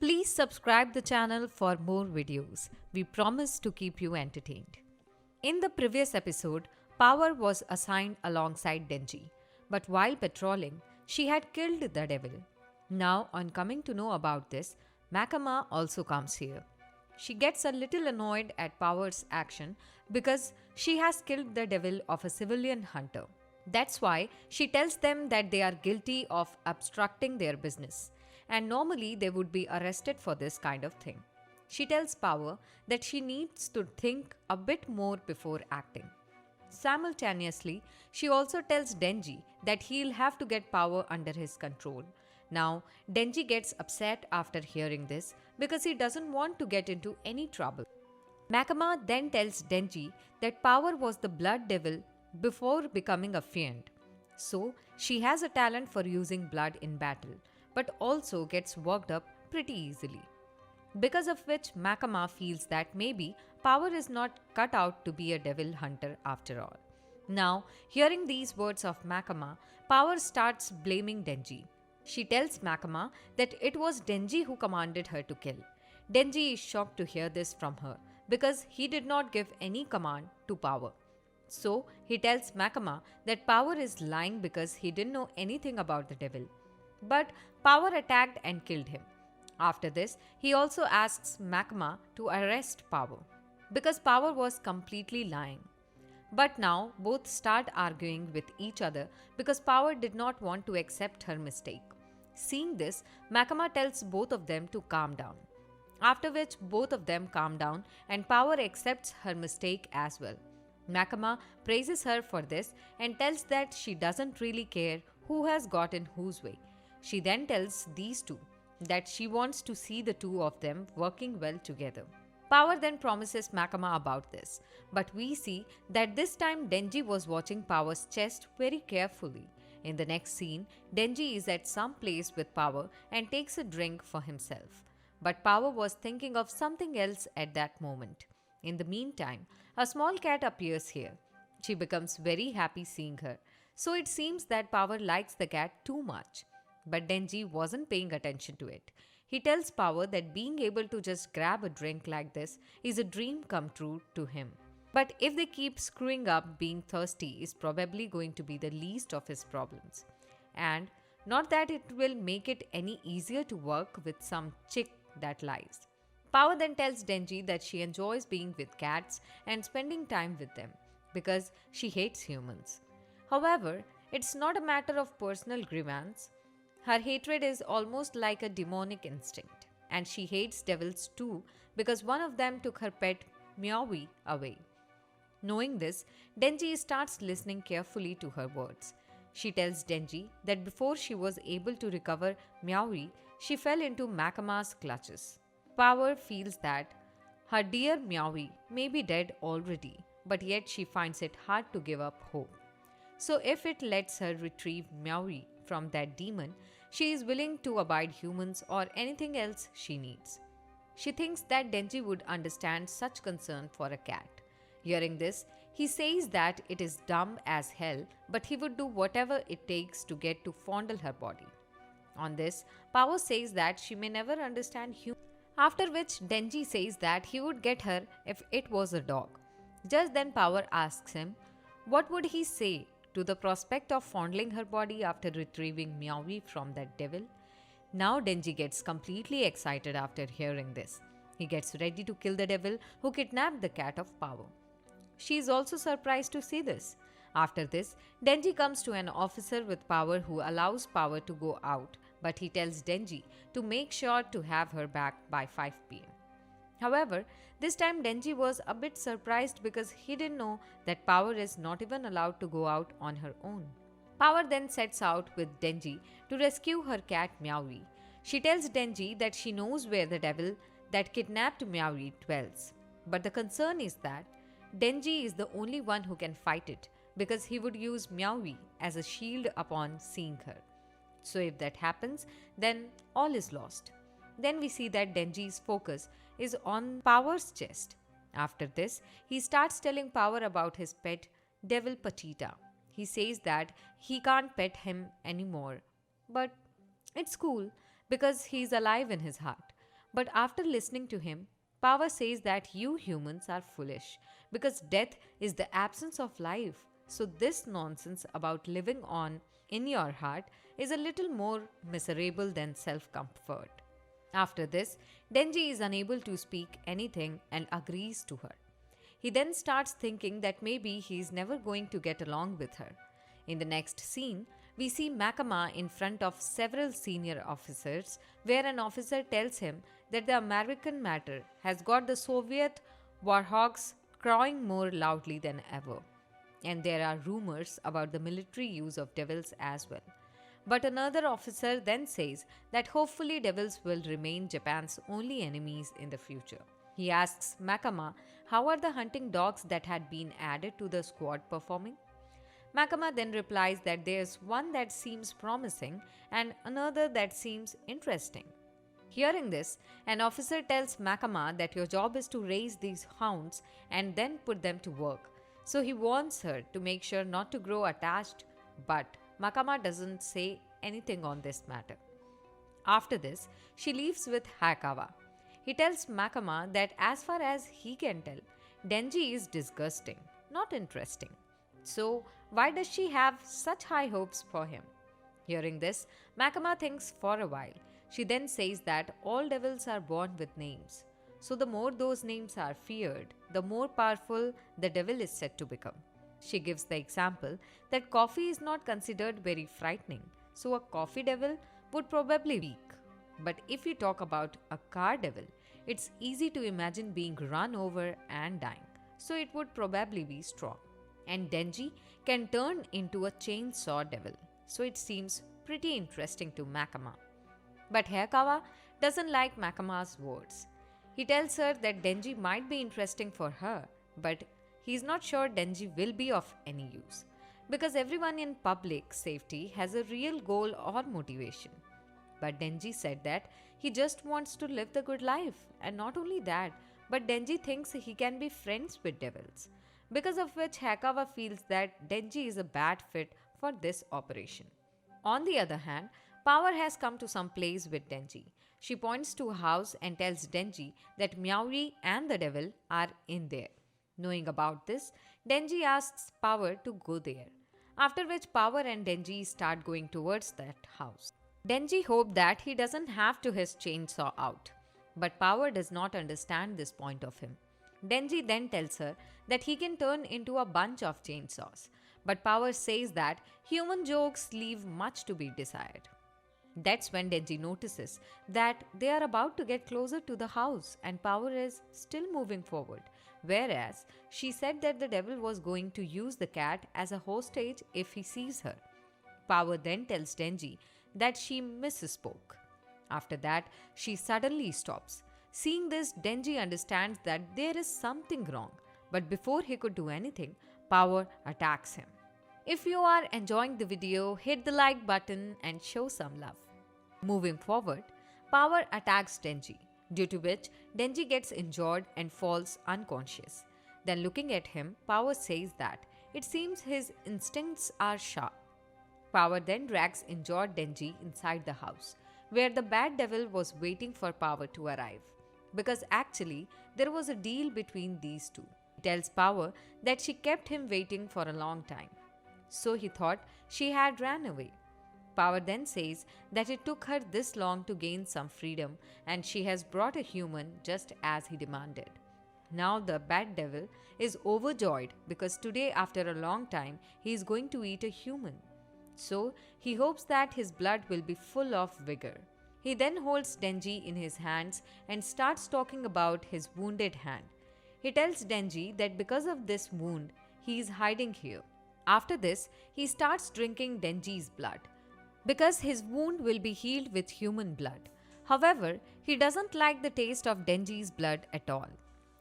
Please subscribe the channel for more videos. We promise to keep you entertained. In the previous episode, Power was assigned alongside Denji, but while patrolling, she had killed the devil. Now, on coming to know about this, Makama also comes here. She gets a little annoyed at Power's action because she has killed the devil of a civilian hunter. That's why she tells them that they are guilty of obstructing their business, and normally they would be arrested for this kind of thing. She tells Power that she needs to think a bit more before acting. Simultaneously, she also tells Denji that he'll have to get Power under his control. Now, Denji gets upset after hearing this because he doesn't want to get into any trouble. Makama then tells Denji that Power was the blood devil before becoming a fiend. So, she has a talent for using blood in battle, but also gets worked up pretty easily. Because of which Makama feels that maybe Power is not cut out to be a devil hunter after all. Now, hearing these words of Makama, Power starts blaming Denji. She tells Makama that it was Denji who commanded her to kill. Denji is shocked to hear this from her because he did not give any command to Power. So, he tells Makama that Power is lying because he didn't know anything about the devil. But Power attacked and killed him. After this, he also asks Makama to arrest Power because Power was completely lying. But now both start arguing with each other because Power did not want to accept her mistake. Seeing this, Makama tells both of them to calm down. After which both of them calm down and Power accepts her mistake as well. Makama praises her for this and tells that she doesn't really care who has got in whose way. She then tells these two that she wants to see the two of them working well together. Power then promises Makama about this, but we see that this time Denji was watching Power's chest very carefully. In the next scene, Denji is at some place with Power and takes a drink for himself. But Power was thinking of something else at that moment. In the meantime, a small cat appears here. She becomes very happy seeing her. So it seems that Power likes the cat too much. But Denji wasn't paying attention to it. He tells Power that being able to just grab a drink like this is a dream come true to him. But if they keep screwing up, being thirsty is probably going to be the least of his problems. And not that it will make it any easier to work with some chick that lies. Power then tells Denji that she enjoys being with cats and spending time with them because she hates humans. However, it's not a matter of personal grievance. Her hatred is almost like a demonic instinct, and she hates devils too because one of them took her pet Meowie away. Knowing this, Denji starts listening carefully to her words. She tells Denji that before she was able to recover Meowie, she fell into Makama's clutches. Power feels that her dear Meowie may be dead already, but yet she finds it hard to give up hope. So if it lets her retrieve Meowie from that demon, she is willing to abide humans or anything else she needs. She thinks that Denji would understand such concern for a cat. Hearing this, he says that it is dumb as hell, but he would do whatever it takes to get to fondle her body. On this, Power says that she may never understand humans. After which, Denji says that he would get her if it was a dog. Just then, Power asks him, what would he say to the prospect of fondling her body after retrieving Meowie from that devil? Now Denji gets completely excited after hearing this. He gets ready to kill the devil who kidnapped the cat of Power. She is also surprised to see this. After this, Denji comes to an officer with Power who allows Power to go out, but he tells Denji to make sure to have her back by 5 p.m. However, this time Denji was a bit surprised because he didn't know that Power is not even allowed to go out on her own. Power then sets out with Denji to rescue her cat Meowie. She tells Denji that she knows where the devil that kidnapped Meowie dwells. But the concern is that Denji is the only one who can fight it because he would use Meowie as a shield upon seeing her. So if that happens, then all is lost. Then we see that Denji's focus is on Power's chest. After this, he starts telling Power about his pet, Devil Pochita. He says that he can't pet him anymore, but it's cool because he's alive in his heart. But after listening to him, Power says that you humans are foolish because death is the absence of life. So, this nonsense about living on in your heart is a little more miserable than self comfort. After this, Denji is unable to speak anything and agrees to her. He then starts thinking that maybe he is never going to get along with her. In the next scene, we see Makama in front of several senior officers, where an officer tells him that the American matter has got the Soviet warhogs crowing more loudly than ever. And there are rumors about the military use of devils as well. But another officer then says that hopefully devils will remain Japan's only enemies in the future. He asks Makama how are the hunting dogs that had been added to the squad performing. Makama then replies that there's one that seems promising and another that seems interesting. Hearing this, an officer tells Makama that your job is to raise these hounds and then put them to work. So he warns her to make sure not to grow attached, but Makama doesn't say anything on this matter. After this, she leaves with Hayakawa. He tells Makama that as far as he can tell, Denji is disgusting, not interesting. So, why does she have such high hopes for him? Hearing this, Makama thinks for a while. She then says that all devils are born with names. So, the more those names are feared, the more powerful the devil is said to become. She gives the example that coffee is not considered very frightening, so a coffee devil would probably be weak. But if we talk about a car devil, it's easy to imagine being run over and dying, so it would probably be strong. And Denji can turn into a chainsaw devil, so it seems pretty interesting to Makama. But Hayakawa doesn't like Makama's words. He tells her that Denji might be interesting for her, but he's not sure Denji will be of any use, because everyone in public safety has a real goal or motivation. But Denji said that he just wants to live the good life, and not only that, but Denji thinks he can be friends with devils, because of which Hayakawa feels that Denji is a bad fit for this operation. On the other hand, Power has come to some place with Denji. She points to a house and tells Denji that Myauri and the devil are in there. Knowing about this, Denji asks Power to go there, after which Power and Denji start going towards that house. Denji hopes that he doesn't have to his chainsaw out, but Power does not understand this point of him. Denji then tells her that he can turn into a bunch of chainsaws, but Power says that human jokes leave much to be desired. That's when Denji notices that they are about to get closer to the house and Power is still moving forward, whereas she said that the devil was going to use the cat as a hostage if he sees her. Power then tells Denji that she misspoke. After that, she suddenly stops. Seeing this, Denji understands that there is something wrong, but before he could do anything, Power attacks him. If you are enjoying the video, hit the like button and show some love. Moving forward, Power attacks Denji, due to which Denji gets injured and falls unconscious. Then looking at him, Power says that it seems his instincts are sharp. Power then drags injured Denji inside the house, where the bad devil was waiting for Power to arrive. Because actually, there was a deal between these two. He tells Power that she kept him waiting for a long time. So he thought she had ran away. Power then says that it took her this long to gain some freedom and she has brought a human just as he demanded. Now the bad devil is overjoyed because today, after a long time, he is going to eat a human. So he hopes that his blood will be full of vigor. He then holds Denji in his hands and starts talking about his wounded hand. He tells Denji that because of this wound, he is hiding here. After this, he starts drinking Denji's blood, because his wound will be healed with human blood. However, he doesn't like the taste of Denji's blood at all.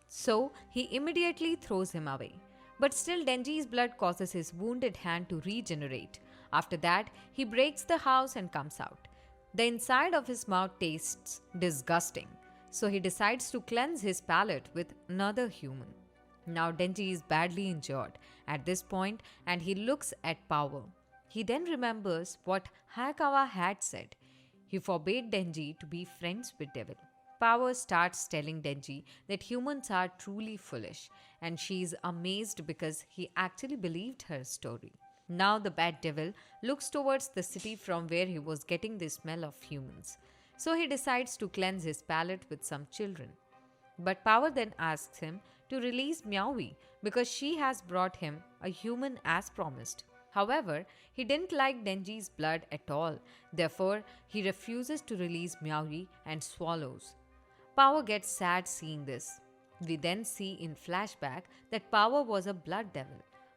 So, he immediately throws him away. But still, Denji's blood causes his wounded hand to regenerate. After that, he breaks the house and comes out. The inside of his mouth tastes disgusting. So, he decides to cleanse his palate with another human. Now Denji is badly injured at this point and he looks at Power. He then remembers what Hayakawa had said. He forbade Denji to be friends with devil. Power starts telling Denji that humans are truly foolish, and she's amazed because he actually believed her story. Now the Bat Devil looks towards the city from where he was getting the smell of humans. So he decides to cleanse his palate with some children. But Power then asks him to release Meowie because she has brought him a human as promised. However, he didn't like Denji's blood at all, therefore, he refuses to release Meowie and swallows. Power gets sad seeing this. We then see in flashback that Power was a blood devil.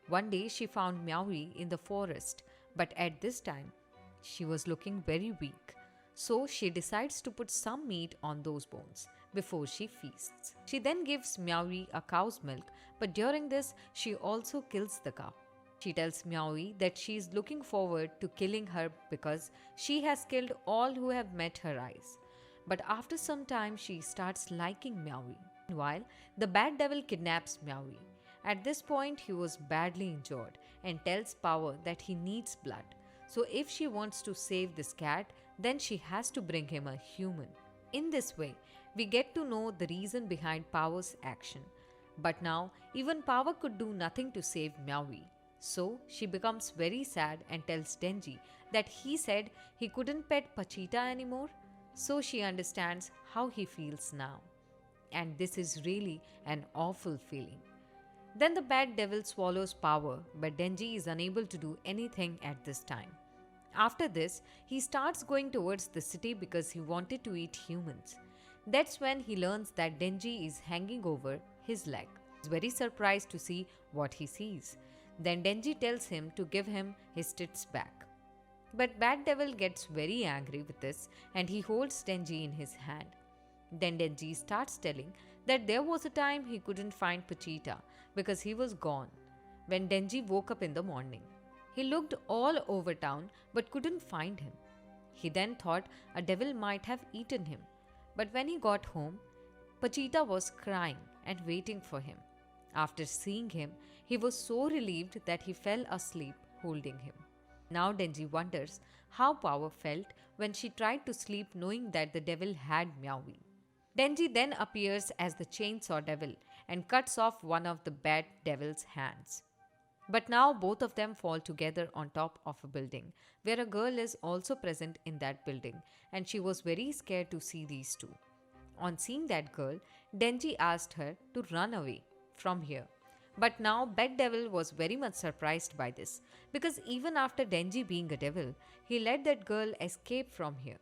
One day she found Meowie in the forest, but at this time she was looking very weak. So she decides to put some meat on those bones before she feasts. She then gives Meowie a cow's milk, but during this she also kills the cow. She tells Meowie that she is looking forward to killing her because she has killed all who have met her eyes. But after some time she starts liking Meowie. Meanwhile, the Bat Devil kidnaps Meowie. At this point he was badly injured and tells Power that he needs blood. So if she wants to save this cat, then she has to bring him a human. In this way, we get to know the reason behind Power's action. But now, even Power could do nothing to save Meowie. So, she becomes very sad and tells Denji that he said he couldn't pet Pochita anymore. So she understands how he feels now. And this is really an awful feeling. Then the Bat Devil swallows Power, but Denji is unable to do anything at this time. After this, he starts going towards the city because he wanted to eat humans. That's when he learns that Denji is hanging over his leg. He's very surprised to see what he sees. Then Denji tells him to give him his tits back. But Bat Devil gets very angry with this and he holds Denji in his hand. Then Denji starts telling that there was a time he couldn't find Pochita because he was gone. When Denji woke up in the morning, he looked all over town but couldn't find him. He then thought a devil might have eaten him. But when he got home, Pochita was crying and waiting for him. After seeing him, he was so relieved that he fell asleep holding him. Now Denji wonders how Power felt when she tried to sleep knowing that the devil had Meowie. Denji then appears as the Chainsaw Devil and cuts off one of the Bat Devil's hands. But now both of them fall together on top of a building, where a girl is also present in that building, and she was very scared to see these two. On seeing that girl, Denji asked her to run away from here. But now Bat Devil was very much surprised by this, because even after Denji being a devil, he let that girl escape from here.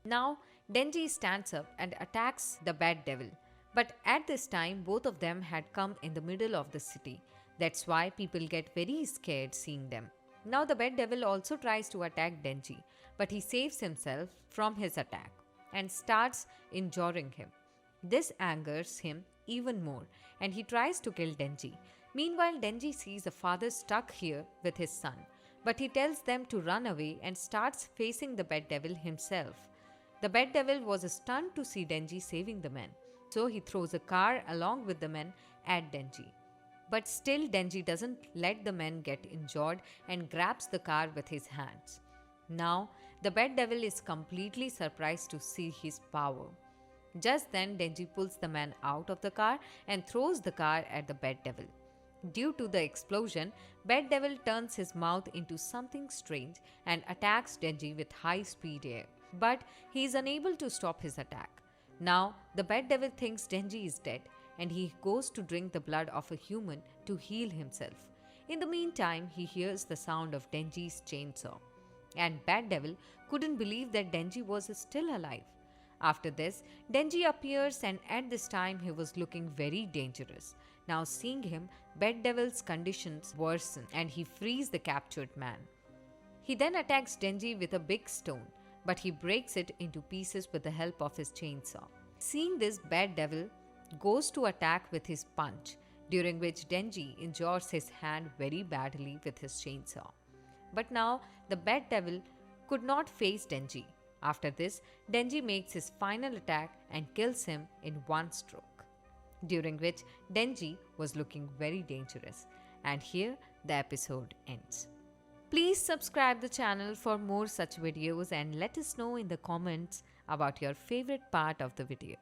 Now Denji stands up and attacks the Bat Devil, but at this time both of them had come in the middle of the city. That's why people get very scared seeing them. Now the Bat Devil also tries to attack Denji, but he saves himself from his attack and starts injuring him. This angers him even more and he tries to kill Denji. Meanwhile, Denji sees a father stuck here with his son, but he tells them to run away and starts facing the Bat Devil himself. The Bat Devil was stunned to see Denji saving the men, so he throws a car along with the men at Denji. But still Denji doesn't let the men get injured and grabs the car with his hands. Now the Bat Devil is completely surprised to see his power. Just then Denji pulls the man out of the car and throws the car at the Bat Devil. Due to the explosion, Bat Devil turns his mouth into something strange and attacks Denji with high-speed air. But he is unable to stop his attack. Now the Bat Devil thinks Denji is dead and he goes to drink the blood of a human to heal himself. In the meantime, he hears the sound of Denji's chainsaw. And Bat Devil couldn't believe that Denji was still alive. After this, Denji appears and at this time he was looking very dangerous. Now seeing him, Bat Devil's conditions worsen and he frees the captured man. He then attacks Denji with a big stone, but he breaks it into pieces with the help of his chainsaw. Seeing this, Bat Devil goes to attack with his punch, during which Denji injures his hand very badly with his chainsaw. But now the Bat Devil could not face Denji. After this, Denji makes his final attack and kills him in one stroke, during which Denji was looking very dangerous. And here the episode ends. Please subscribe the channel for more such videos and let us know in the comments about your favorite part of the video.